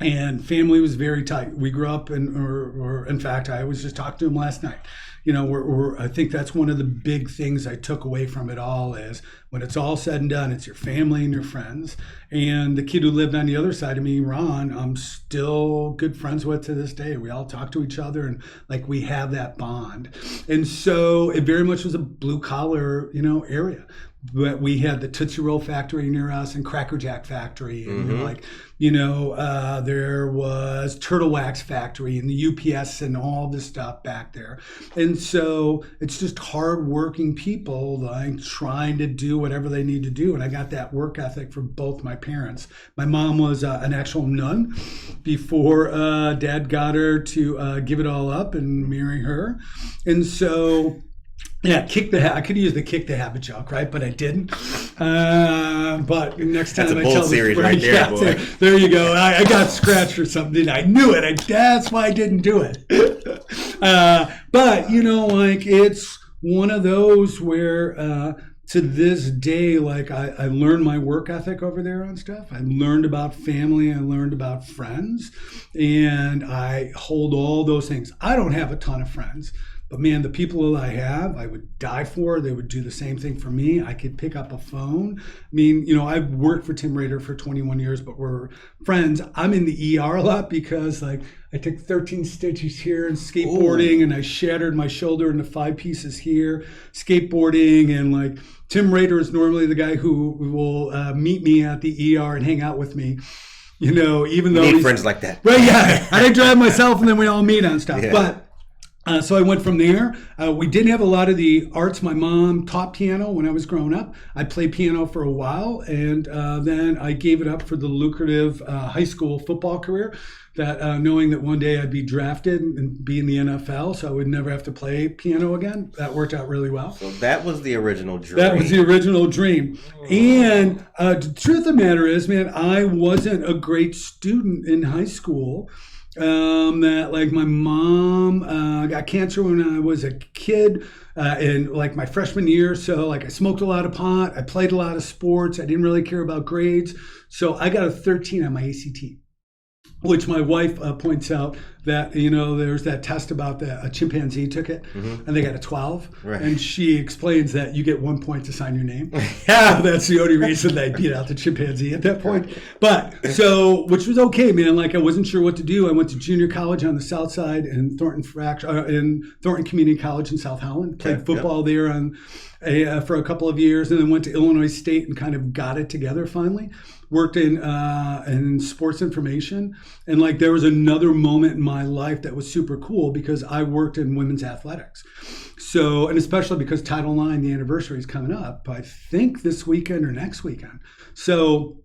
and family was very tight. We grew up, in fact, I was just talking to him last night. I think that's one of the big things I took away from it all is when it's all said and done, it's your family and your friends. And the kid who lived on the other side of me, Ron, I'm still good friends with to this day. We all talk to each other and like we have that bond. And so it very much was a blue collar, area. But we had the Tootsie Roll factory near us and Cracker Jack factory. And there was Turtle Wax factory and the UPS and all this stuff back there. And so it's just hardworking people like trying to do whatever they need to do. And I got that work ethic from both my parents. My mom was an actual nun before dad got her to give it all up and marry her. And so... yeah, I could use the kick the habit joke, right? But I didn't. But next time I tell series the right there, boy. There you go. I got scratched for something. I knew it. That's why I didn't do it. But it's one of those where to this day, like I learned my work ethic over there on stuff. I learned about family. I learned about friends, and I hold all those things. I don't have a ton of friends. But man, the people that I have, I would die for. They would do the same thing for me. I could pick up a phone. I mean, I've worked for Tim Rader for 21 years, but we're friends. I'm in the ER a lot because like I took 13 stitches here in skateboarding and I shattered my shoulder into 5 pieces here, skateboarding. And like Tim Rader is normally the guy who will meet me at the ER and hang out with me. Even though you need friends like that. Right, yeah. I drive myself and then we all meet on stuff. Yeah. But so I went from there. We didn't have a lot of the arts. My mom taught piano when I was growing up. I played piano for a while, and then I gave it up for the lucrative high school football career, that knowing that one day I'd be drafted and be in the NFL, so I would never have to play piano again. That worked out really well. So that was the original dream. That was the original dream. And the truth of the matter is, man, I wasn't a great student in high school. That like my mom got cancer when I was a kid in like my freshman year. So like I smoked a lot of pot. I played a lot of sports. I didn't really care about grades. So I got a 13 on my ACT, which my wife points out that, there's that test about a chimpanzee took it and they got a 12. Right. And she explains that you get 1 point to sign your name. Yeah, that's the only reason they beat out the chimpanzee at that point. But so, which was okay, man. Like I wasn't sure what to do. I went to junior college on the South Side in Thornton Community College in South Holland. Played football there for a couple of years, and then went to Illinois State and kind of got it together finally. worked in sports information. And like there was another moment in my life that was super cool because I worked in women's athletics. So, and especially because Title IX, the anniversary is coming up, I think this weekend or next weekend. So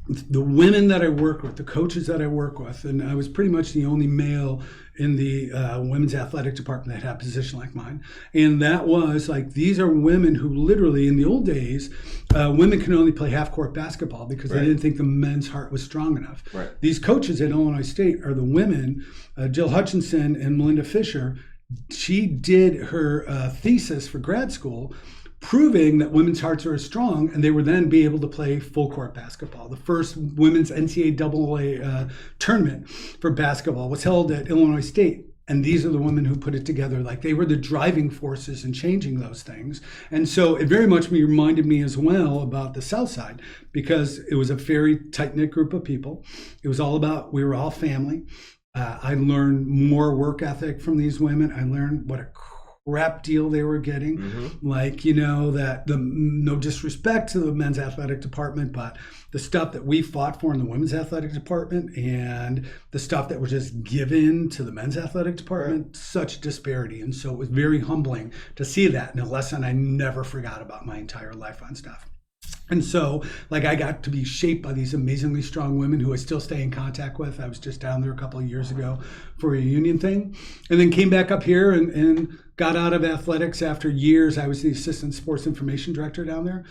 the women that I work with, the coaches that I work with, and I was pretty much the only male in the women's athletic department that had a position like mine. And that was like, these are women who literally in the old days, women can only play half court basketball because they didn't think the men's heart was strong enough. Right. These coaches at Illinois State are the women, Jill Hutchinson and Melinda Fisher. She did her thesis for grad school proving that women's hearts are as strong, and they would then be able to play full court basketball. The first women's NCAA tournament for basketball was held at Illinois State. And these are the women who put it together. Like they were the driving forces in changing those things. And so it very much reminded me as well about the South Side because it was a very tight-knit group of people. It was all about, we were all family. I learned more work ethic from these women. I learned what a crap deal they were getting. Like, you know, that no disrespect to the men's athletic department, but the stuff that we fought for in the women's athletic department and the stuff that was just given to the men's athletic department, such disparity. And so it was very humbling to see that, and a lesson I never forgot about my entire life on stuff. And so, like, I got to be shaped by these amazingly strong women who I still stay in contact with. I was just down there a couple of years ago for a union thing, and then came back up here and got out of athletics after years. I was the assistant sports information director down there.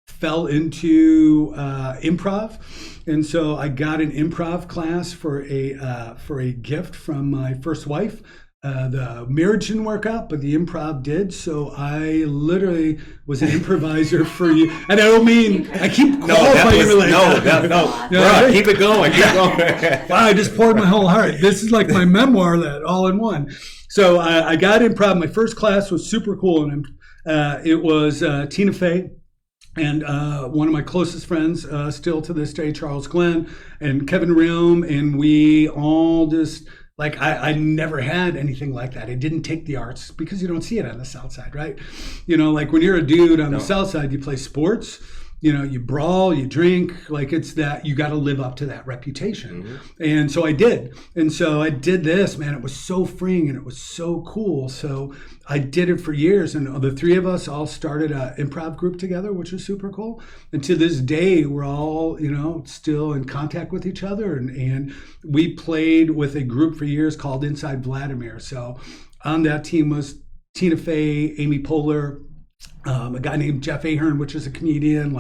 Fell into improv, and so I got an improv class for a gift from my first wife. The marriage didn't work out, but the improv did. So I literally was an improviser for you. And I don't mean, I keep qualifying you like no. Bro, keep it going. Keep going. Wow, I just poured my whole heart. This is like my memoir, that all in one. So I got improv. My first class was super cool. And it was Tina Fey. And one of my closest friends, still to this day, Charles Glenn and Kevin Rim. And we all just... Like, I never had anything like that. I didn't take the arts because you don't see it on the South Side, right? You know, like when you're a dude on the South Side, you play sports, you know, you brawl, you drink, like it's that you got to live up to that reputation. And so I did. And so I did this, man. It was so freeing and it was so cool. So I did it for years. And the three of us all started an improv group together, which was super cool. And to this day, we're all, you know, still in contact with each other. And we played with a group for years called Inside Vladimir. So on that team was Tina Fey, Amy Poehler, a guy named Jeff Ahern, which is a comedian,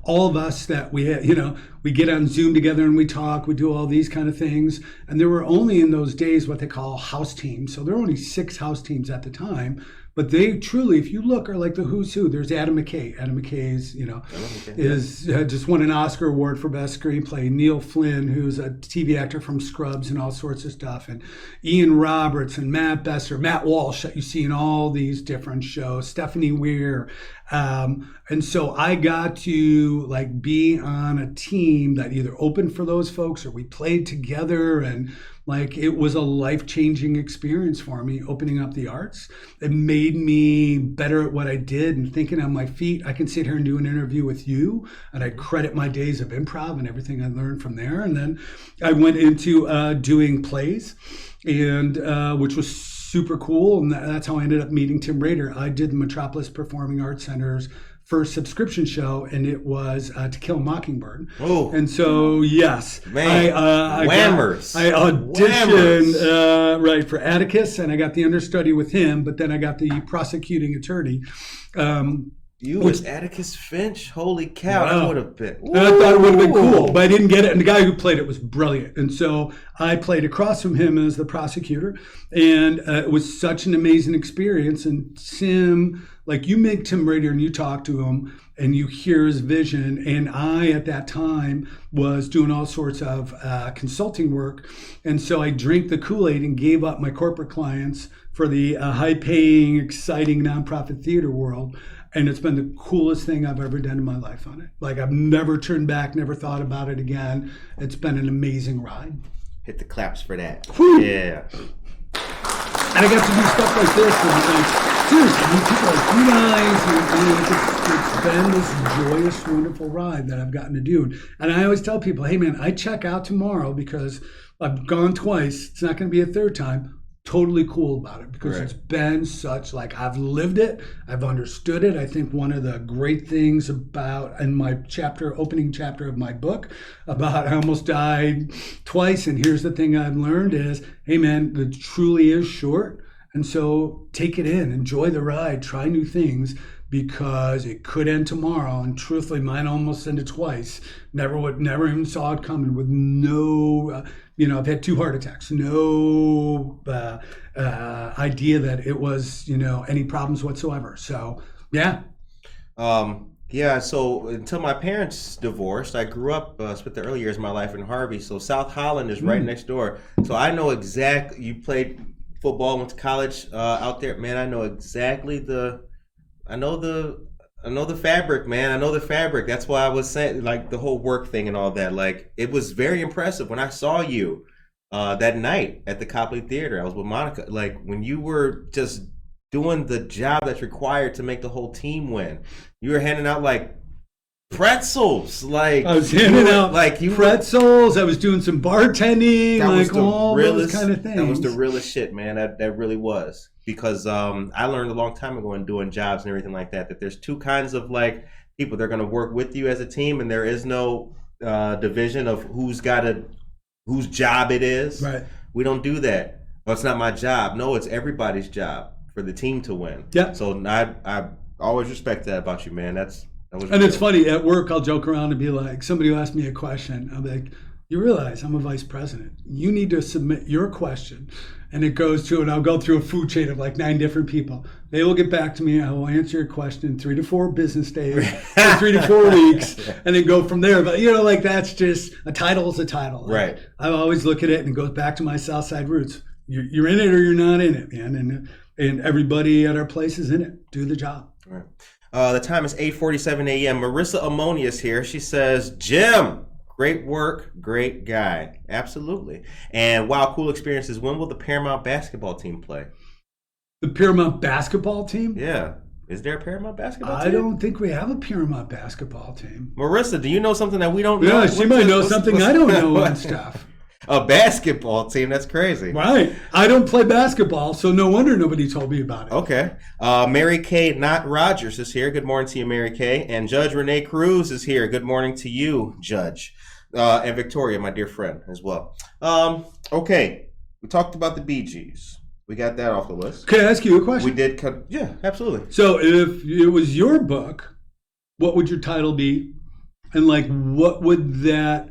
all of us that we had, you know, we get on Zoom together and we talk, we do all these kind of things. And there were only in those days what they call house teams. So there were only 6 house teams at the time. But they truly, if you look, are like the who's who. There's Adam McKay. Adam McKay's, you know, just won an Oscar award for Best Screenplay. Neil Flynn, who's a TV actor from Scrubs and all sorts of stuff. And Ian Roberts and Matt Besser, Matt Walsh, that you see in all these different shows. Stephanie Weir. And so I got to like be on a team that either opened for those folks or we played together, and like it was a life-changing experience for me, opening up the arts. It made me better at what I did and thinking on my feet. I can sit here and do an interview with you, and I credit my days of improv and everything I learned from there. And then I went into doing plays, and which was super cool. And that's how I ended up meeting Tim Rader. I did the Metropolis Performing Arts Center's first subscription show, and it was To Kill a Mockingbird. Oh, and so yes, man, I auditioned right for Atticus, and I got the understudy with him. But then I got the prosecuting attorney. You was Atticus Finch? Holy cow, that would have been... I thought it would have been cool, but I didn't get it. And the guy who played it was brilliant. And so I played across from him as the prosecutor. And it was such an amazing experience. And Tim, like you meet Tim Rader and you talk to him and you hear his vision. And I, at that time, was doing all sorts of consulting work. And so I drank the Kool-Aid and gave up my corporate clients for the high-paying, exciting nonprofit theater world. And it's been the coolest thing I've ever done in my life on it. Like, I've never turned back, never thought about it again. It's been an amazing ride. Hit the claps for that. Whew. Yeah. And I got to do stuff like this. And seriously, I mean, people are like, you guys, it's been this joyous, wonderful ride that I've gotten to do. And I always tell people, hey man, I check out tomorrow because I've gone twice. It's not going to be a third time. Totally cool about it because It's been such, like, I've lived it, I've understood it. I think one of the great things about, in my opening chapter of my book, about I almost died twice, and here's the thing I've learned is, hey man, it truly is short. And so take it in, enjoy the ride, try new things, because it could end tomorrow. And truthfully, mine almost ended twice. Never even saw it coming, with no, I've had 2 heart attacks, no idea that it was, any problems whatsoever. So, yeah. Yeah, so until my parents divorced, I grew up, spent the early years of my life in Harvey. So South Holland is right next door. So I know exactly, you played football, went to college out there. Man, I know exactly I know the fabric, man. I know the fabric. That's why I was saying, like, the whole work thing and all that. Like, it was very impressive when I saw you that night at the Copley Theater. I was with Monica. Like, when you were just doing the job that's required to make the whole team win. You were handing out, like, pretzels. Like, I was handing out pretzels. I was doing some bartending, like all those kind of things. That was the realest shit, man. That really was. Because I learned a long time ago in doing jobs and everything like that there's 2 kinds of, like, people. They're going to work with you as a team, and there is no division of whose job it is. Right. We don't do that. Oh, it's not my job. No, it's everybody's job for the team to win. Yeah. So I always respect that about you, man. And it's funny, at work, I'll joke around and be like, somebody will ask me a question. I'll be like, you realize I'm a vice president. You need to submit your question. And it goes to, and I'll go through a food chain of like 9 different people. They will get back to me. I will answer your question in 3 to 4 business days, or 3 to 4 weeks, and then go from there. But, like, that's just, a title is a title. Right. I always look at it, and it goes back to my South Side roots. You're in it or you're not in it, man. And everybody at our place is in it. Do the job. Right. The time is 8:47 a.m. Marissa Ammonius here. She says, Jim, great work, great guy. Absolutely. And wow, cool experiences. When will the Paramount basketball team play? The Paramount basketball team? Yeah. Is there a Paramount basketball team? I don't think we have a Paramount basketball team. Marissa, do you know something that we don't know? Yeah, she might know something I don't know on stuff. A basketball team? That's crazy. Right. I don't play basketball, so no wonder nobody told me about it. Okay. Mary Kay Not Rogers is here. Good morning to you, Mary Kay. And Judge Renee Cruz is here. Good morning to you, Judge. And Victoria, my dear friend, as well. Okay. We talked about the Bee Gees. We got that off the list. Can I ask you a question? We did. Yeah, absolutely. So if it was your book, what would your title be? And, like, what would that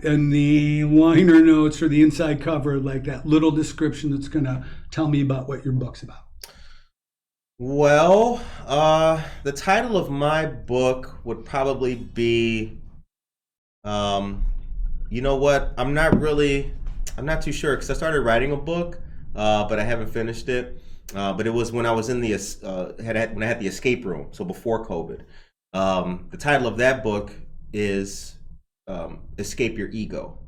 in the liner notes or the inside cover, like that little description that's going to tell me about what your book's about? Well, the title of my book would probably be, you know what? I'm not too sure, because I started writing a book, but I haven't finished it. But it was when I was in the when I had the escape room, so before COVID. The title of that book is Escape Your Ego.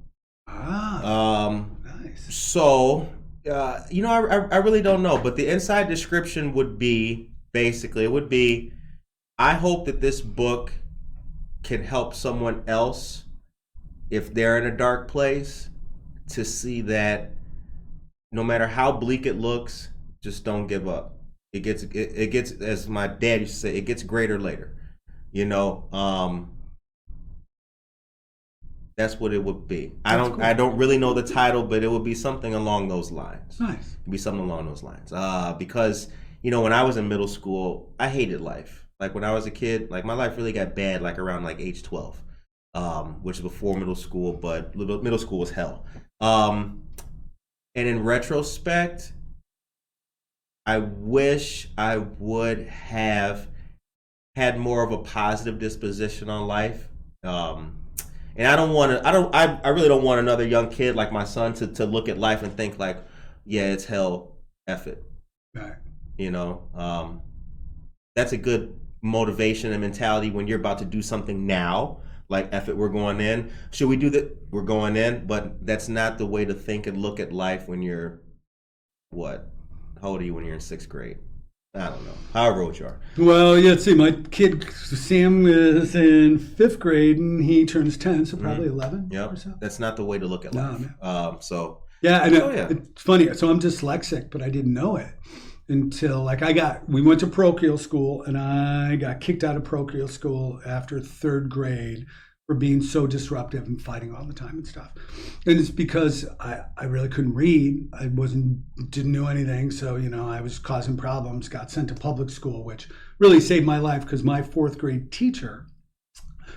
Nice. So, I really don't know, but the inside description would be, basically, it would be, I hope that this book can help someone else, if they're in a dark place, to see that no matter how bleak it looks, just don't give up. It gets, as my dad used to say, it gets greater later. That's what it would be. I don't really know the title, but it would be something along those lines. Nice. It'd be something along those lines. Because, when I was in middle school, I hated life. Like, when I was a kid, like, my life really got bad, like, around, like, age 12, which is before middle school, but middle school was hell. And in retrospect, I wish I would have had more of a positive disposition on life. And I really don't want another young kid like my son to look at life and think like, yeah, it's hell, F it. Right. That's a good motivation and mentality when you're about to do something now, like, F it, we're going in. Should we do that? We're going in, but that's not the way to think and look at life when you're, how old are you when you're in 6th grade? I don't know. However old you are. Well, yeah, let's see. My kid, Sam, is in 5th grade, and he turns 10, so probably 11 or so. That's not the way to look at life. Yeah, and it's funny. So I'm dyslexic, but I didn't know it until we went to parochial school, and I got kicked out of parochial school after 3rd grade for being so disruptive and fighting all the time and stuff. And it's because I really couldn't read. I didn't know anything. So, I was causing problems, got sent to public school, which really saved my life because my 4th grade teacher,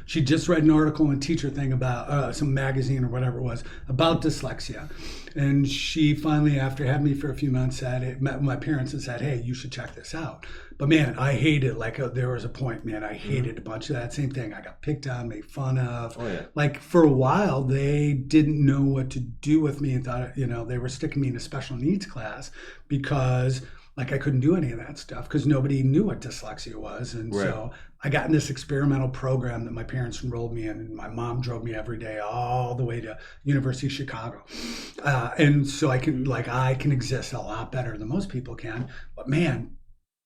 she just read an article in Teacher Thing about some magazine or whatever it was about dyslexia. And she finally, after having me for a few months, met with my parents and said, hey, you should check this out. But man, I hated, there was a point, man, I hated a bunch of that same thing. I got picked on, made fun of. Oh, yeah. For a while, they didn't know what to do with me and thought, they were sticking me in a special needs class because I couldn't do any of that stuff because nobody knew what dyslexia was. And so I got in this experimental program that my parents enrolled me in, and my mom drove me every day all the way to University of Chicago. And so I can exist a lot better than most people can. But man,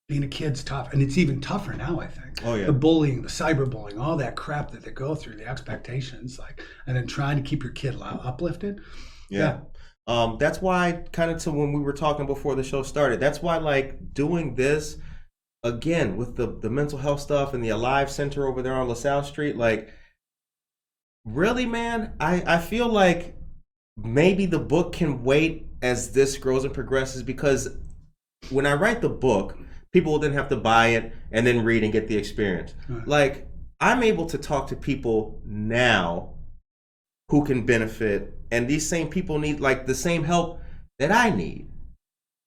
being a kid's tough. And it's even tougher now, I think. Oh, yeah. The bullying, the cyberbullying, all that crap that they go through, the expectations, and then trying to keep your kid uplifted. Yeah. That's why, kind of to when we were talking before the show started, that's why doing this again with the mental health stuff and the Alive Center over there on LaSalle Street, really, man, I feel like maybe the book can wait as this grows and progresses, because when I write the book, people will then have to buy it and then read and get the experience. Right. I'm able to talk to people now who can benefit, and these same people need the same help that I need.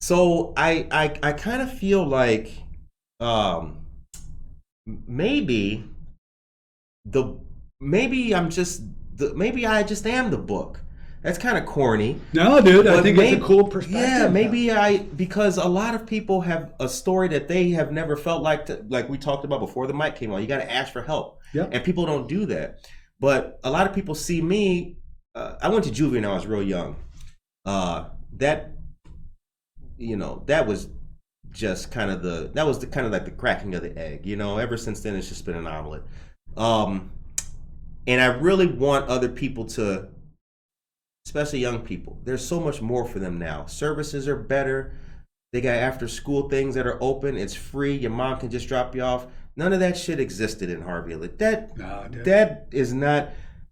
So I kind of feel like maybe I just am the book. That's kind of corny. No, dude, I think it's a cool perspective. Yeah, because a lot of people have a story that they have never felt like we talked about before the mic came on. You got to ask for help. Yep. And people don't do that. But a lot of people see me. I went to juvie when I was real young. That was just kind of the cracking of the egg. Ever since then, it's just been an omelet. And I really want other people to, especially young people, there's so much more for them now. Services are better. They got after school things that are open. It's free. Your mom can just drop you off. None of that shit existed in Harvey.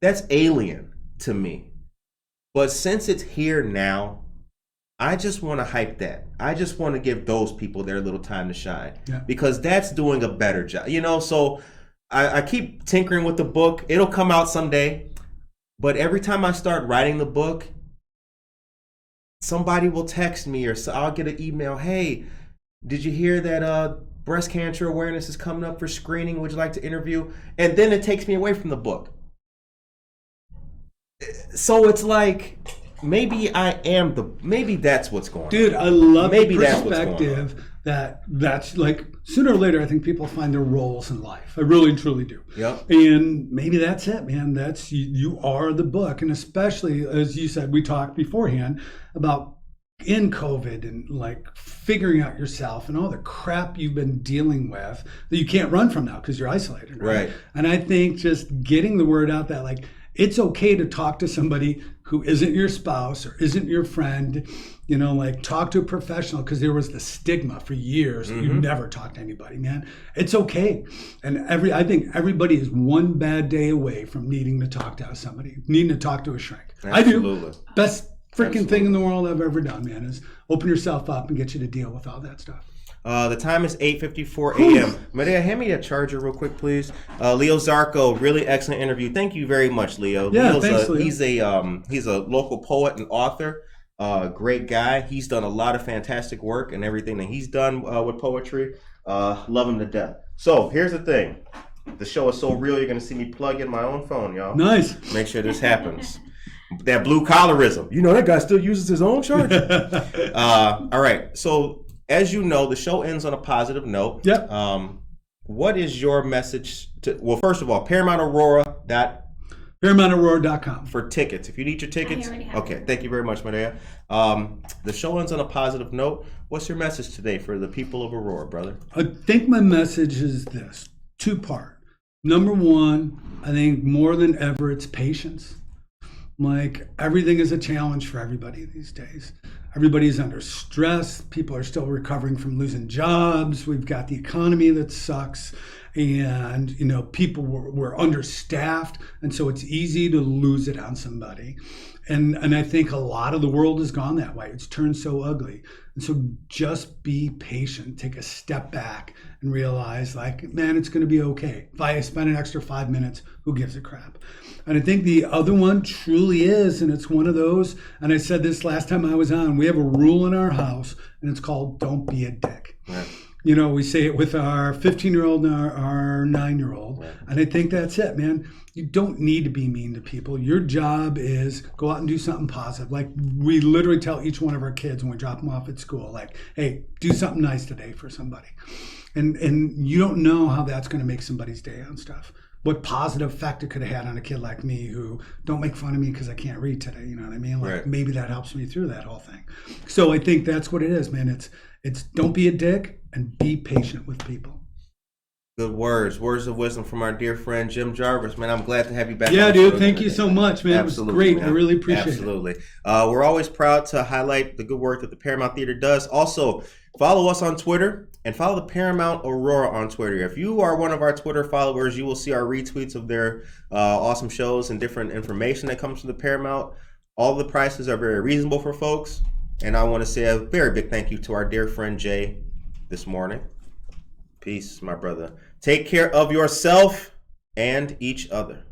That's alien to me. But since it's here now, I just want to hype that. I just want to give those people their little time to shine, because that's doing a better job. So I keep tinkering with the book. It'll come out someday. But every time I start writing the book, somebody will text me, or I'll get an email. Hey, did you hear that breast cancer awareness is coming up for screening? Would you like to interview? And then it takes me away from the book. So it's maybe that's what's going on. Dude, I love the perspective that's sooner or later, I think people find their roles in life. I really, truly do. Yep. And maybe that's it, man. That's you are the book. And especially, as you said, we talked beforehand about in COVID and figuring out yourself and all the crap you've been dealing with that you can't run from now because you're isolated. Right. And I think just getting the word out that it's okay to talk to somebody who isn't your spouse or isn't your friend, talk to a professional, because there was the stigma for years. Mm-hmm. You never talk to anybody, man. It's okay. And I think everybody is one bad day away from needing to talk to somebody, needing to talk to a shrink. Absolutely. I do. Best freaking thing in the world I've ever done, man, is open yourself up and get you to deal with all that stuff. The time is 8:54 a.m. Maria, hand me that charger real quick, please. Leo Zarco, really excellent interview. Thank you very much, Leo. Yeah, thanks, Leo. He's a local poet and author. Great guy. He's done a lot of fantastic work, and everything that he's done with poetry. Love him to death. So here's the thing. The show is so real, you're going to see me plug in my own phone, y'all. Nice. Make sure this happens. That blue collarism. That guy still uses his own charger. All right. So, as you know, the show ends on a positive note. Yep. What is your message to, first of all, Paramount Aurora, ParamountAurora.com. For tickets. If you need your tickets. I already have Okay, thank you very much, Medea. The show ends on a positive note. What's your message today for the people of Aurora, brother? I think my message is this, two-part. Number one, I think more than ever, it's patience. Like, everything is a challenge for everybody these days. Everybody's under stress. People are still recovering from losing jobs. We've got the economy that sucks. And, people were understaffed. And so it's easy to lose it on somebody. And I think a lot of the world has gone that way. It's turned so ugly. And so just be patient. Take a step back and realize, man, it's going to be okay. If I spend an extra 5 minutes, who gives a crap? And I think the other one truly is, and it's one of those, and I said this last time I was on, we have a rule in our house, and it's called don't be a dick. Right. We say it with our 15-year-old and our 9-year-old. Right. And I think that's it, man. You don't need to be mean to people. Your job is go out and do something positive. Like, we literally tell each one of our kids when we drop them off at school, hey, do something nice today for somebody. And you don't know how that's going to make somebody's day on stuff. What positive effect it could have had on a kid like me who don't make fun of me because I can't read today. You know what I mean? Right. Maybe that helps me through that whole thing. So I think that's what it is, man. It's don't be a dick and be patient with people. Good words of wisdom from our dear friend Jim Jarvis. Man, I'm glad to have you back. Yeah, dude, thank you so much, man. Absolutely, it was great. Man. I really appreciate it. Absolutely. We're always proud to highlight the good work that the Paramount Theater does. Also, follow us on Twitter and follow the Paramount Aurora on Twitter. If you are one of our Twitter followers, you will see our retweets of their awesome shows and different information that comes from the Paramount. All the prices are very reasonable for folks. And I want to say a very big thank you to our dear friend Jay this morning. Peace, my brother. Take care of yourself and each other.